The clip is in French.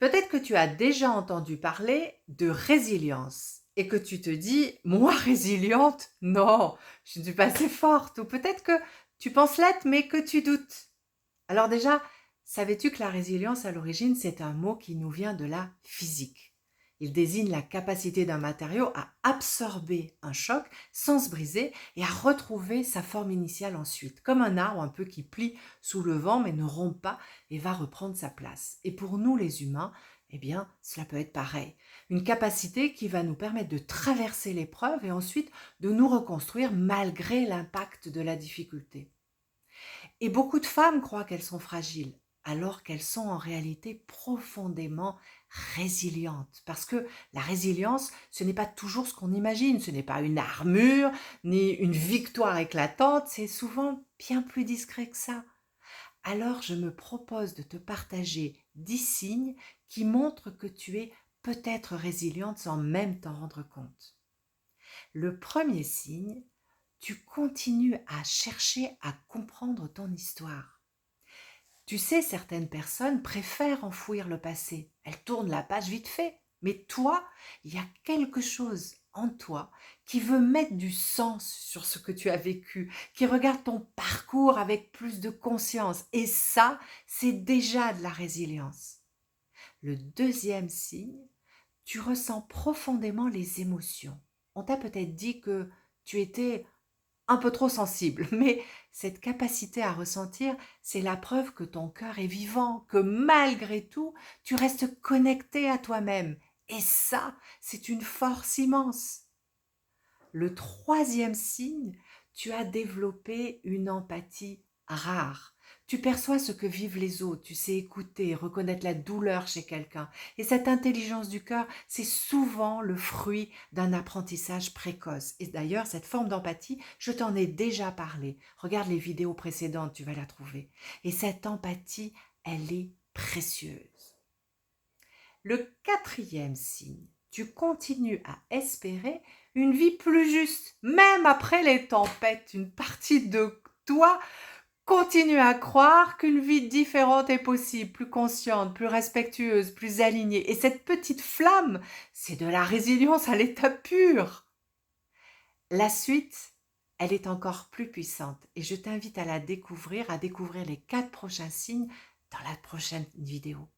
Peut-être que tu as déjà entendu parler de résilience et que tu te dis: «Moi résiliente? Non, je ne suis pas assez forte» ou peut-être que tu penses l'être mais que tu doutes. Alors déjà, savais-tu que la résilience à l'origine, c'est un mot qui nous vient de la physique? Il désigne la capacité d'un matériau à absorber un choc sans se briser et à retrouver sa forme initiale ensuite, comme un arbre un peu qui plie sous le vent mais ne rompt pas et va reprendre sa place. Et pour nous les humains, eh bien, cela peut être pareil. Une capacité qui va nous permettre de traverser l'épreuve et ensuite de nous reconstruire malgré l'impact de la difficulté. Et beaucoup de femmes croient qu'elles sont fragiles, alors qu'elles sont en réalité profondément résilientes. Parce que la résilience, ce n'est pas toujours ce qu'on imagine, ce n'est pas une armure, ni une victoire éclatante, c'est souvent bien plus discret que ça. Alors je me propose de te partager 10 signes qui montrent que tu es peut-être résiliente sans même t'en rendre compte. Le premier signe, tu continues à chercher à comprendre ton histoire. Tu sais, certaines personnes préfèrent enfouir le passé. Elles tournent la page vite fait. Mais toi, il y a quelque chose en toi qui veut mettre du sens sur ce que tu as vécu, qui regarde ton parcours avec plus de conscience. Et ça, c'est déjà de la résilience. Le deuxième signe, tu ressens profondément les émotions. On t'a peut-être dit que tu étais un peu trop sensible, mais cette capacité à ressentir, c'est la preuve que ton cœur est vivant, que malgré tout, tu restes connecté à toi-même. Et ça, c'est une force immense. Le troisième signe, tu as développé une empathie rare. Tu perçois ce que vivent les autres, tu sais écouter, reconnaître la douleur chez quelqu'un. Et cette intelligence du cœur, c'est souvent le fruit d'un apprentissage précoce. Et d'ailleurs, cette forme d'empathie, je t'en ai déjà parlé. Regarde les vidéos précédentes, tu vas la trouver. Et cette empathie, elle est précieuse. Le quatrième signe, tu continues à espérer une vie plus juste, même après les tempêtes. Une partie de toi continue à croire qu'une vie différente est possible, plus consciente, plus respectueuse, plus alignée. Et cette petite flamme, c'est de la résilience à l'état pur. La suite, elle est encore plus puissante et je t'invite à la découvrir, à découvrir les 4 prochains signes dans la prochaine vidéo.